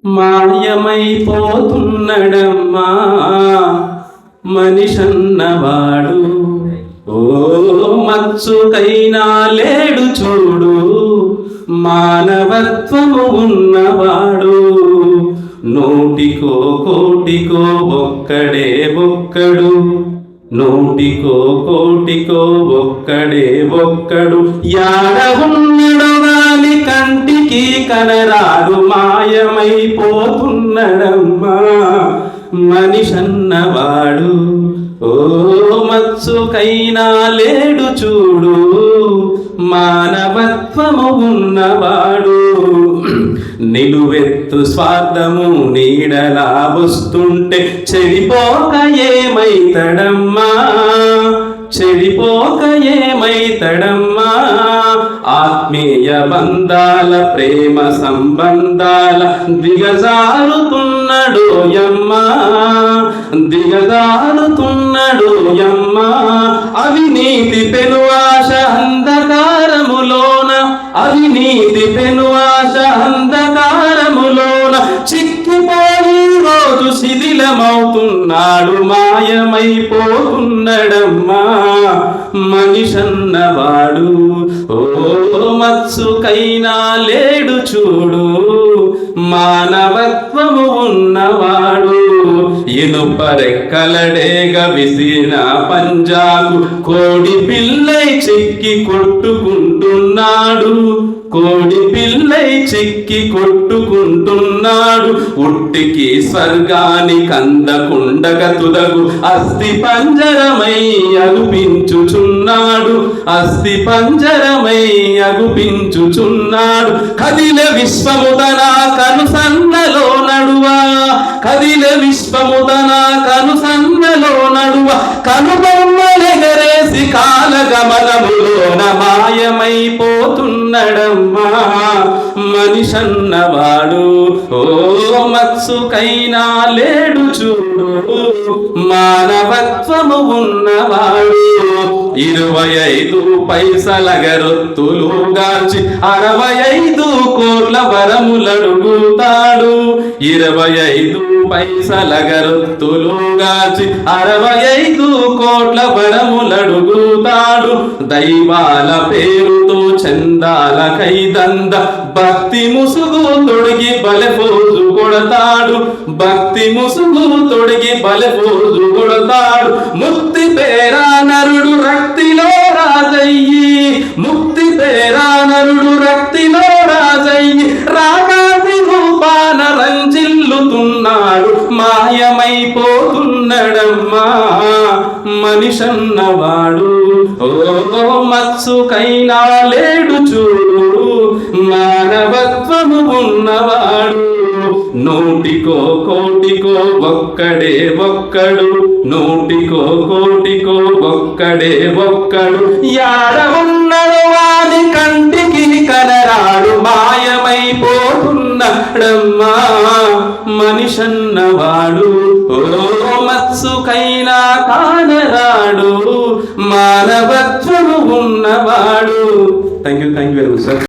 మాయమైపోతున్నడమ్మా మనిషన్నవాడు. ఓ మచ్చుకైనా లేడు చూడు మానవత్వము ఉన్నవాడు. నూటికో కోటికో ఒక్కడే ఒక్కడు, నూటికో కోటికో ఒక్కడే ఒక్కడు. యాడ ఉన్నడు గాని కంటికి కనరాడు, మాయమైపోతున్నడమ్మా మనిషన్నవాడు. ఓ మచ్చుకైనా లేడు చూడు మానవత్వము ఉన్నవాడు. నిలువెత్తు స్వార్థము నీడలా వస్తుంటే చెడిపోక ఏమైతడమ్మా, చెడిపోక ఏమైతడమ్మా. ఆత్మీయ బంధాల ప్రేమ సంబంధాల దిగజారుతున్నడు యమ్మా, దిగజారుతున్నడు యమ్మా. అవినీతి పెనువాశ అంధకారములోన, అవినీతి పెనువాశ అంధకారములోన చిక్కిపోయి రోజు శిథిలమవుతున్నాడు, మాయమైపోతున్నడమ్మా మనిషన్నవాడు. ఓ మత్సుకైనా లేడు చూడు మానవత్వము ఉన్నవాడు. ఇనుపరెక్కలడేగ విసిన పంజాకు కోడి పిల్లై చిక్కి కొట్టుకుంటున్నాడు, కోడి పిల్లై చిక్కి కొట్టుకుంటున్నాడు. ఉట్టికి స్వర్గానికి అందకుండగ తుదగు అస్థి పంజరమై అగుపించుచున్నాడు, అస్థి పంజరమై అగుపించుచున్నాడు. కదిల విశ్వము తన కనుసన్నలో నడువా, కదిల విశ్వము తన కనుసన్నలో నడువ, కనుబొమ్మలెగరేసి కాలగమనములోన మాయమైపోతున్నడమ్మా మనిషన్నవాడు. ఓ మత్సుకైనా లేడు చూడు మానవత్వము ఉన్నవాడు. 25 పైసల గరొత్తులు గాల్చి 65 కోట్ల వరములడుగుతాడు, 25 పైసల గరొత్తులు గాల్చి 65 కోట్ల వరములడుగుతాడు. దైవాల పేరుతో చందాల కైదంద భక్తి ముసుగు తొడిగి బలెపోజు కొడతాడు, భక్తి ముసుగు తొడిగి బలెపోజు కొడతాడు. ముక్తి పేరా నరుడు రక్తిలో రాజయ్యి, ముక్తి పేరా నరుడు రక్తిలో రాజయ్యి, రాగాది రూపాన రంజిల్లుతున్నాడు, మాయమైపోతున్నడమ్మా మనిషన్నవాడు. ఓ మత్సుకైనా లేడు చూడు మానవత్వము ఉన్నవాడు. నూటికో కోటికో ఒక్కడే ఒక్కడు, నూటికో కోటికో ఒక్కడే ఒక్కడు. యాడ ఉన్నడు వాని కంటికి కనరాడు, మాయమైపోతున్నడమ్మా మనిషన్నవాడు. ఓ మత్సుకైనా కానరాడు, మానవత్వము ఉన్నవాడు. Thank you very much sir.